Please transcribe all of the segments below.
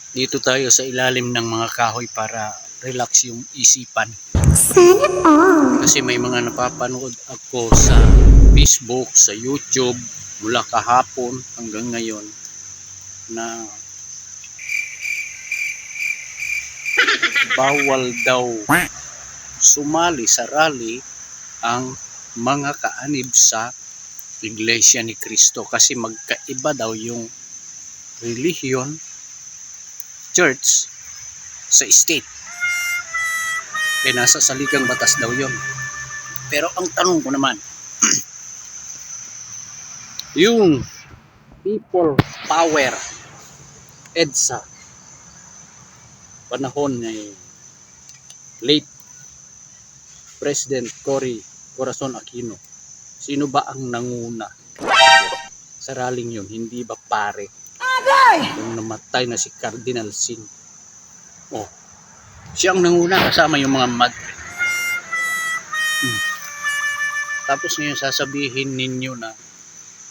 Dito tayo sa ilalim ng mga kahoy para relax yung isipan. Kasi may mga napapanood ako sa Facebook, sa YouTube, mula kahapon hanggang ngayon na bawal daw sumali sa rally ang mga kaanib sa Iglesia ni Cristo kasi magkaiba daw yung relihiyon, church sa state. Nasa saligang batas daw yon. Pero ang tanong ko naman, yung people power EDSA panahon ni late President Cory Corazon Aquino, sino ba ang nanguna sa rallying yun? Hindi ba pare yung namatay na si Cardinal Sin? Siyang nanguna kasama yung mga madre. Tapos ngayon sasabihin ninyo na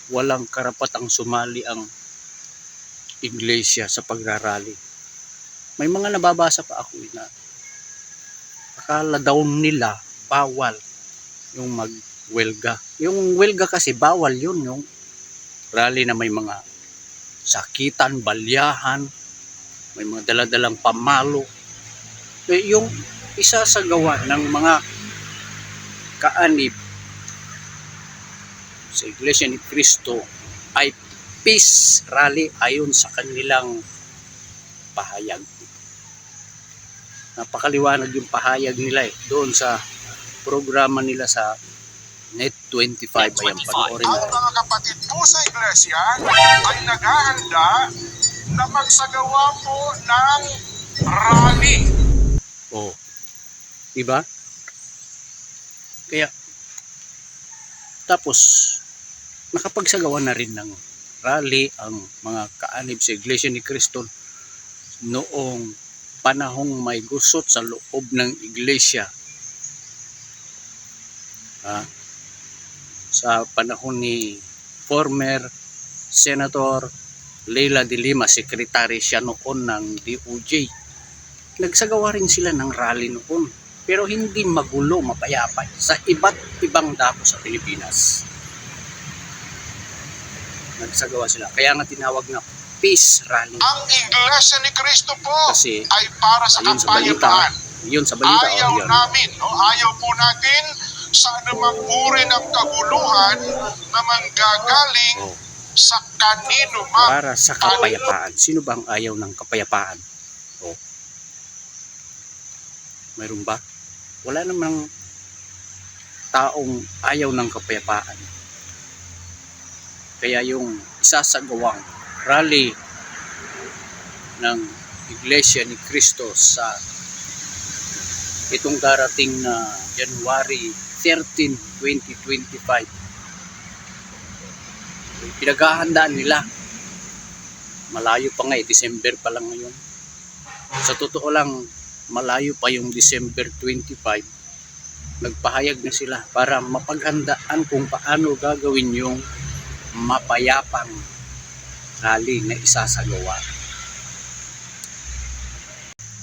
walang karapatang sumali ang iglesia sa pagrarally. May mga nababasa pa ako na akala daw nila bawal yung magwelga. Yung welga kasi bawal yun, yung rally na may mga sakitan, balyahan, may mga daladalang pamalo. Yung isa sa gawa ng mga kaanib sa Iglesia ni Cristo ay peace rally ayon sa kanilang pahayag. Napakaliwanag yung pahayag nila doon sa programa nila sa Net25. Ayan, panoorin Ang mga kapatid po sa Iglesia ay naghahanda na magsagawa po ng rally. Diba? Kaya tapos nakapagsagawa na rin ng rally ang mga kaanib sa Iglesia ni Cristo noong panahong may gusot sa loob ng iglesia. Sa panahon ni former Senator Leila de Lima, sekretary siya noon ng DOJ. Nagsagawa rin sila ng rally noon, pero hindi magulo, mapayapa sa iba't ibang dako sa Pilipinas. Nagsagawa sila, kaya nga tinawag na peace rally. Ang Iglesia ni Cristo po kasi ay para sa kapayapaan. Yun sa balita. Ayaw namin, ayaw po natin sa anumang uri ng kaguluhan na manggagaling sa kanino man. Para sa kapayapaan. Sino bang ayaw ng kapayapaan? Mayroon ba? Wala namang taong ayaw ng kapayapaan. Kaya yung isasagawang rally ng Iglesia ni Cristo sa itong darating na January 13, 2025. Pinaghahandaan nila. Malayo pa nga December pa lang ngayon. Sa totoo lang, malayo pa yung December 25. Nagpahayag na sila para mapaghandaan kung paano gagawin yung mapayapang rally na isasagawa.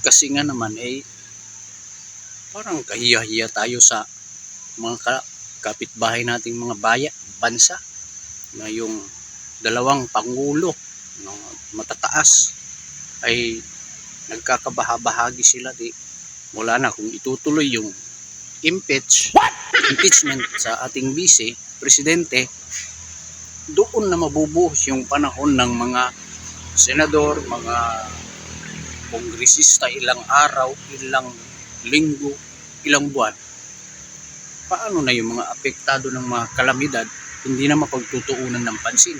Kasi nga naman parang kahiya-hiya tayo sa mga kapitbahay nating mga bansa na yung dalawang pangulo ng matataas ay nagkakabahabahagi sila. Wala na kung itutuloy yung impeachment sa ating vice presidente, doon na mabubuhos yung panahon ng mga senador, mga kongresista, ilang araw, ilang linggo, ilang buwan. Paano na yung mga apektado ng mga kalamidad hindi na mapagtutuunan ng pansin?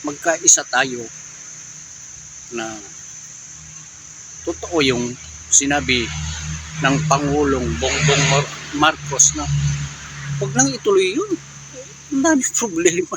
Magkaisa tayo na totoo yung sinabi ng Pangulong Bongbong Marcos na huwag lang ituloy yun. Ang dami problema.